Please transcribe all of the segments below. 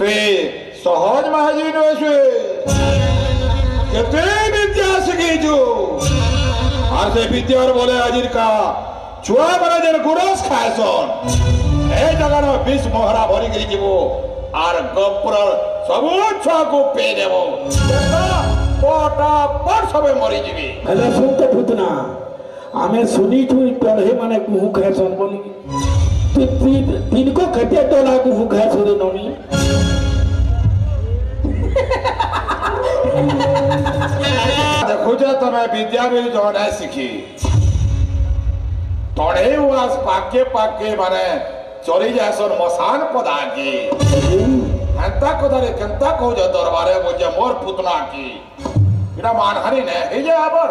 তুই সহজ মাহাজি নয় কেতে বিদ্যা শিখেছু আর সে বিদ্যার বলে আজিরকা ছুয়া মানে যেন গুড়স খায়সন এই জায়গার বিষ মহরা ভরি গিয়ে যাব আর গপ্র সবু ছুয়াকু পেয়ে দেব পটাপট সবে মরি যাবি হেলে শুনতে ভূতনা আমি শুনিছু টলহে মানে কুহু খাইছন বলি তুই দিনকো কেতে টলা কুহু খাইছ রে ননি দেখুছ তুমি বিদ্যা বি জনে শিখি তড়ে উয়াস পাকে পাকে মানে চলি যাসন মশান পদাকি হেন্তা কথারে কেন্তা কହୁଛ দরবারে বুঝে মোর পুতনা কি এটা মানহানি নে এই যে আবার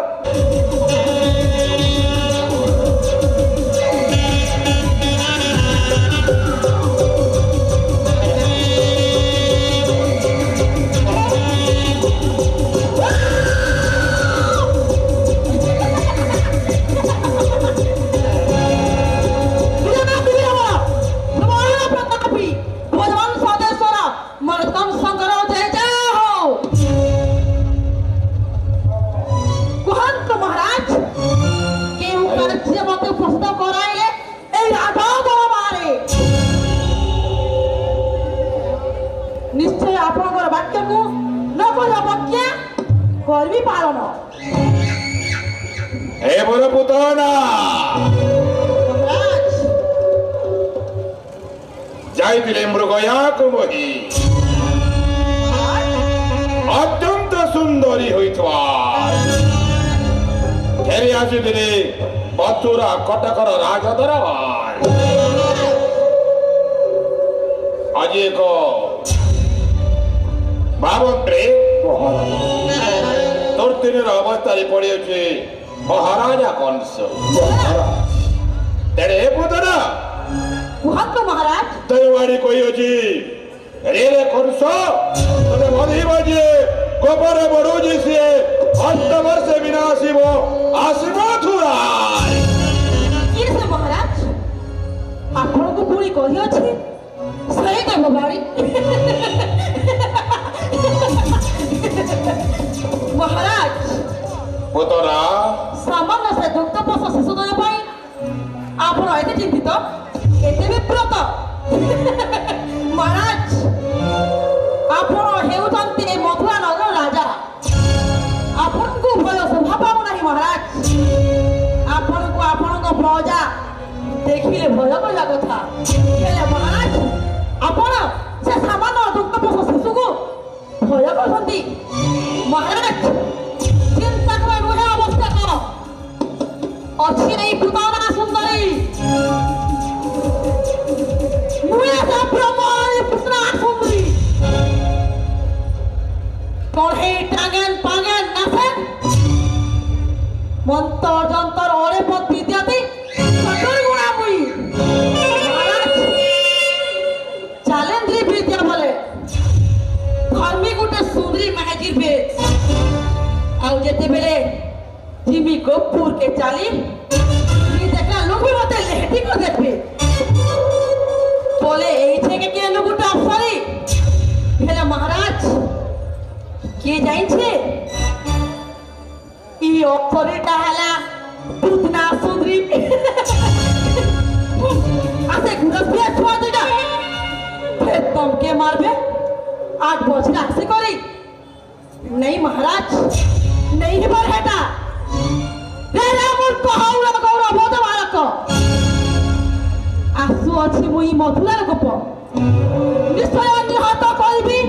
নিশ্চয় আপনার বাক্যকু নকল অবজ্ঞা করবি পারন হে বড় পুতনা যাইছিলে মৃগয়াকু বহি অত্যন্ত সুন্দরী হইথা ফেরি আসিଥିଲେ মথুরা কটকর রাজদরবার আজ এক বাবন্ত্রে তোর তিনের অবস্থায় পড়েছে মহারাজা কংস তেরে পুতনা কুহন্ত মহারাজ তৈরি কইছি রে রে কংস তোরে বধিব যে গোপরে বড়ুজি সে অষ্টবর্ষে বিনাশিব আসিব থুরায় কি সে মহারাজ আপনাকে পুরি কহিଅছি সেই দেব বাড়ি মহারাজ পুতনা সামান্য সে দুগ্ধপোষ শিশুদের পাই আপন এতে চিন্তিত এতে বিব্রত মহারাজ আপন হেউଛନ୍ତି এই মথুরা নগর রাজা ଆପଣଙ୍କୁ ଭୟ ଶୋଭା ପାଉ ନାହିଁ ମହାରାଜ ଆପଣଙ୍କୁ ଆପଣଙ୍କ ପ୍ରଜା ଦେଖିଲେ ଭୟ କରିବା କଥା ହେଲେ ମହାରାଜ ଆପଣ ସେ ସାମାନ୍ୟ ଦୁଗ୍ଧପୋଷ ଶିଶୁକୁ ଭୟ କରୁଛନ୍ତି ମହାରାଜ ଚିନ୍ତା କର ନୁହେଁ ଆବଶ୍ୟକ ଅଛି ନେଇ ପୁତନା ସୁନ୍ଦରୀ ନୁହେଁ ସେ ପ୍ରମୟ ପୁତନା ସୁନ୍ଦରୀ কড়াই টাঙেন পাঙেন নাচেন মন্তর যন্তর অরে পথ বিদ্যাতে সকল গুণা মুই চ্যালেঞ্জ বিদ্যা বলে ধর্মী গোটে সুন্দরী মাহাজির বেশ আউ যেতেবেলে জিমি গোপুর কে চালি দেখা লোক মতে লেহেটি করে দেখবে বলে এই থেকে কে লোকটা অফারি হেলে মহারাজ কে জানছে ই অক্ষরটা হলা পুতনা সুন্দরী আছে গুরস বিয়া ছোয়া দুইটা ফের তমকে মারবে 8 বছর আসে করি नहीं महाराज नहीं हिबर हेटा रे रामुर पहाउरा गौरा बोध बालक आसु अछि मुई मथुरार गोप निश्चय निहत करिबी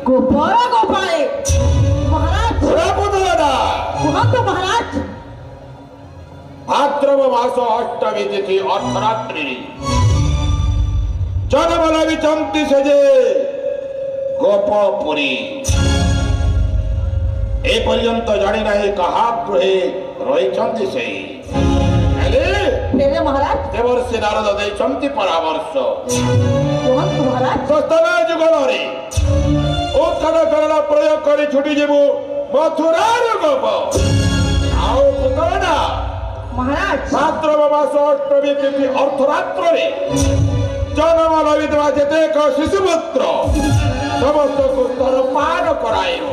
गोपर गोपाले महाराज পুতনা कुहत महाराज ভাদ্রব মাস অষ্টমী তিথি অর্ধরাত্রি জনবল বিচন্তি সেজে গোপপুরী এ পর্যন্ত জানি নাই কাহা গৃহে রয়েছেন সেই হেলে मेरे महाराज দেবর্ষি নারদ দেইছন্তি পরামর্শ कुहत महाराज সস্তমে যুগলরে উৎখান করণ প্রয়োগ করে ছুটি যাব মথুরার গোপ আও পুতনা महाराज ভাদ্রব মাস অষ্টমী তিথি অর্ধরাত্রে জন্ম লবিଥିବା ଯେତେକ ଶିଶୁପୁତ୍ର ସମସ୍ତଙ୍କୁ ସ୍ତନପାନ କରାଇବ।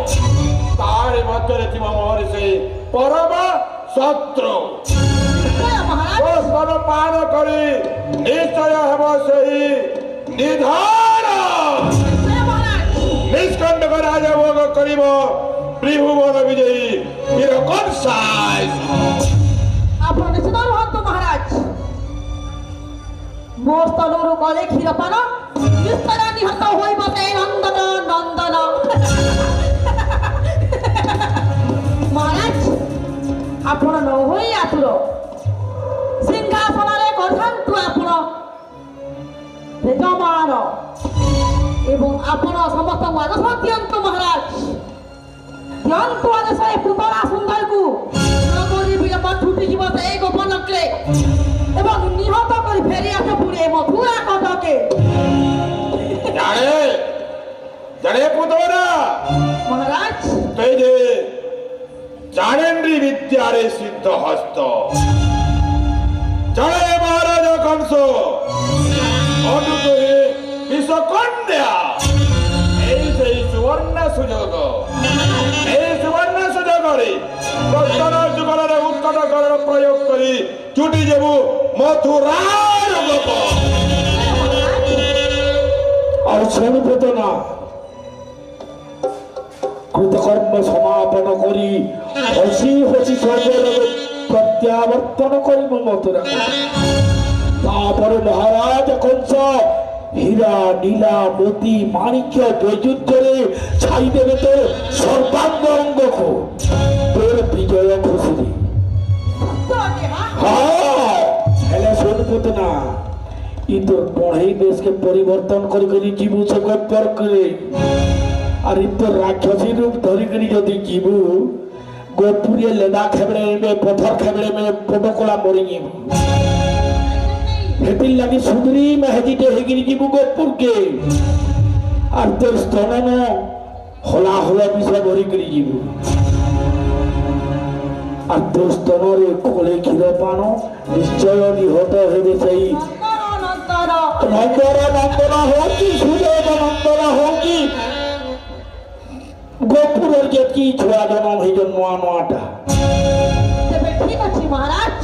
ତାରି ମଧ୍ୟରେ ଥିବା ମୋର ସେଇ ପରମ ଶତ୍ରୁ ଓ ସ୍ତନପାନ କରି ନିଶ୍ଚୟ ହେବ ସେହି ନିଧାନ ନିଷ୍କଣ୍ଟକ ରାଜଭୋଗ କରିବ ତ୍ରିଭୁବନ ବିଜୟୀ ବୀର କଂସାୟ। ଆପଣ ନିଶ୍ଚିତ ରୁହନ୍ତୁ ମହାରାଜ। ମୋ ସ୍ତନରୁ ଗଲେ କ୍ଷୀରପାନ ନିଶ୍ଚୟ ନିହତ ହୋଇବ ସେଇ ନନ୍ଦନ ନନ୍ଦନ। ମହାରାଜ ଆପଣ ନ ହୋଇ ଆତୁର ସିଂହାସନରେ କରିଥାନ୍ତୁ ଆପଣ ଯଜମାନ ଏବଂ ଆପଣ ସମସ୍ତଙ୍କୁ ଆଦେଶ ଦିଅନ୍ତୁ ମହାରାଜ। ଦିଅନ୍ତୁ ଆଦେଶ ଏ ପୁତଳା ସୁନ୍ଦରକୁ ନଗରୀ ବିଳମ୍ବ ଛୁଟିଯିବ ସେଇ ଗୋପନକ୍ରେ ଏବଂ ନିହତ କରି ଫେରି ଆସ ପୁଣି ଏ ମଥୁରା କଟକେ। ଜାଣେ ଜାଣେ ପୁତଳା ମହାରାଜ তুই যে জানেন্দ্রী বিদ্যারে সিদ্ধ হস্ত জানে মহারাজ কংস অনুগ্রহে বিশ্বকন্যা এই সেই সুবর্ণ সুযোগ এই সুবর্ণ সুযোগরে বর্তমান যুগরে উৎকট করার প্রয়োগ করি ছুটি যাবু মথুরার গোপ। আর শোনপত না কৃতকর্ম সমাপন করি হসি হসি স্বর্গলোকে প্রত্যাবর্তন করিব মথুরা। তারপরে মহারাজ কংস হীরা নীলা মতি মাণিক্য বৈজুত্যরে ছাই দেবে তোর সর্বাঙ্গ অঙ্গকু তোর বিজয় খুশি। হ্যাঁ হেলে শোনপত না ই তোর পড়াই দেশকে পরিবর্তন করে করে জীবু সে গপ্পর করে আর তো রাক্ষসী রূপ ধরিকি যদি ଯିବୁ ଗୋପୁରିଏ ଲେଦା ଖେବড়ে নেবে পথর খেবড়ে মে পটকলা মরি ଯିବୁ। হেতির লাগি সুন্দরী মেহেদিতে হেগিরি ଯିବୁ গোপুরকে আর তোর স্তনন হলা হলা বিষয় ভরিকি ଯିବୁ আর তোর স্তনরে কোলে ক্ষীর পান নিশ্চয় নিহত হেবে সেই নন্দন নন্দন হোক কি সুযোগ নন্দন হোক কি গোপুরের যেটি ছুয়া জন্ম হইল নয়া নয়াটা। ତେବେ ଠିକ ଅଛି ମହାରାଜ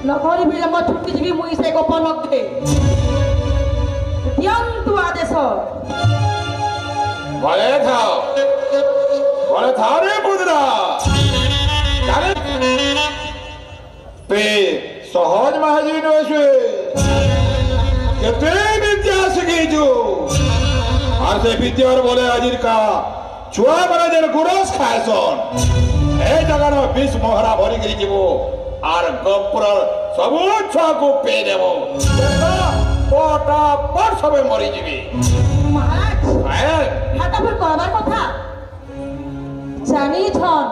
ନଗରୀ ବିଳମ୍ବ ଛୁଟିଯିବି ମୁଇଁ ସେ ଗୋପନକ୍ରେ ଦିଅନ୍ତୁ ଆଦେଶ। বলে থাও রে পুতরা জানে তুই সহজ মাহাজি নয় কেতে বিদ্যা শিখিছু আর সে বিদ্যার বলে আজির কা ছুয়া মানে যেন গুরস খায়সন এই জায়গার বিষ মহরা ভরি গিয়ে যাব আর গপুর সবু ছুয়াকে পেয়ে দেব পটাপট সবে মরি যাবি। মহারাজ হ্যাঁ হাঁটাফের করবার কথা জানিছন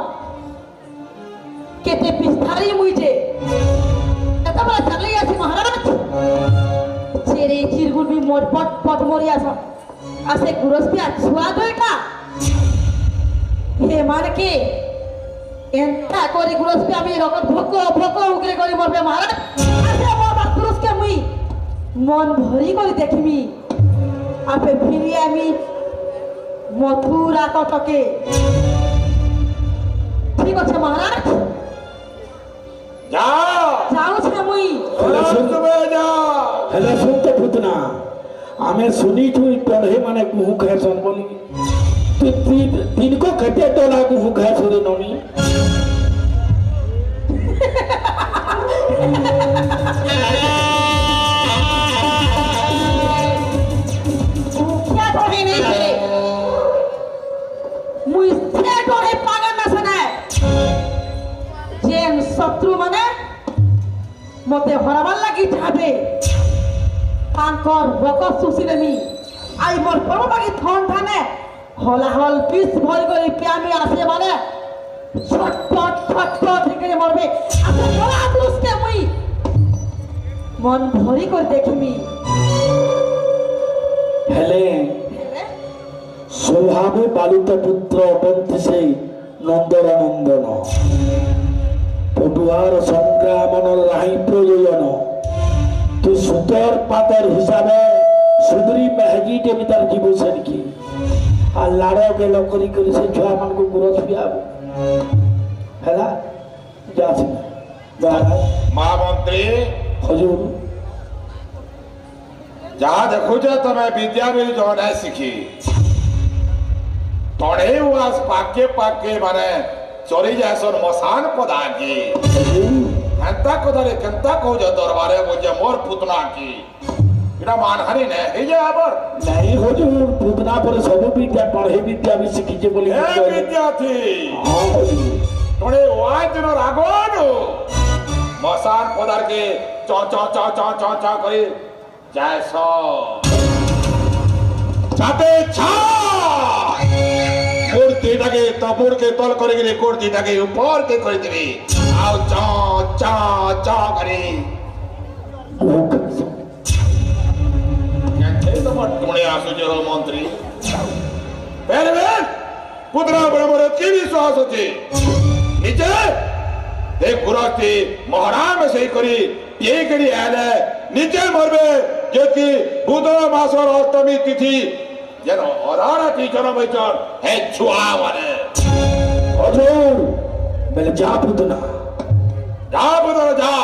কেতে বিস্তারি মুই যে এতবেলা চালি আছি মহারাজ চেরে চিরগুন বি মোর পট পট মরি আস আসে গুরস পি ছুয়া দইটা হে মানকে এন্তা করি গুরস পি আমি রকম ভোক ভোক উগরে করি মরবে মহারাজ আসে মোর বাপুরুষকে মুই মন ভরি করে দেখিমি আপে ফিরি আমি মথুরা কটকে। ঠিক আছে মহারাজ যাও যাଉଛି মুই হেলে শুনতে পুতনা আমি শুনিছু পড়ে মানে গুহু খাইছন বলি তুই দিনকো কেতে টলা গুহু খাইছ রে ননি। মুখিয়া ধরে নেই মুই সে ধরে পাগল না শোনায় যে শত্রু মানে মতে হরাবার লাগি যাবে তাঙ্কর রক শুষি নেমি আই মোর পর লাগি থন থানে হলাহল পিস ভরি করে পিয়ামি আসে মানে ছটপট ছটপট থেকে মরবে আপনি বলা দুসকে মুই মন ভরি করে দেখিমি। হেলে স্বভাবে বালিত পুত্র অটন্তি সেই নন্দন নন্দন পটুয়ার সংগ্রামন রাহি প্রয়োজন তু সুতর পাতর হিসাবে সুদরি মেহগিটে বি তার জীব সেনকি আর লাড় গেল করি করি সে ছুয়া মানকু গুরস পিয়াব হেলা যাছি মহামন্ত্রী হজুর ଯାହା ଦେଖୁଛ ତମେ ବିଦ୍ୟା ବି ଜଣେ ଶିଖି ତଣେଇ ଉଆସ ପାକେ ପାକେ ମାନେ ଚରି ଯାଏସନ୍ ମଶାନ ପଦାକି ହେନ୍ତା କଥାରେ କେନ୍ତା କହୁଛ ଦରବାରେ ବୁଝେ ମୋର ପୁତନା କି এটা মানহানি নে এই যে আবার নাই হজুর পুতনা পরে সব বিদ্যা পড়ে বিদ্যা বি শিখিছে বলি এ বিদ্যার্থী হ্যাঁ হজুর তণে ওয়াই দিনর আগনু মশান পদারকে চ চ চ চ চ চ করে যায়স চাতে ছা মূর্তিটাকে তপুরকে তল করে গেলে কুর্তিটাকে উপরকে করে দিবি আও চ চ চ করে এই তোমার টুণে আসুছে হো মন্ত্রী বের বের পুত্রা বরাবর কি বিশ্বাস আছে নিচে দেখ গুরস্তি মহারাম সেই করি ये करी आले नीचे मरबे जे कि बुध मासर अष्टमी तिथि जन अरारा टीचर बैचर हे छुआ माने হজুর বলে যা পুতনা जा पुत्र जा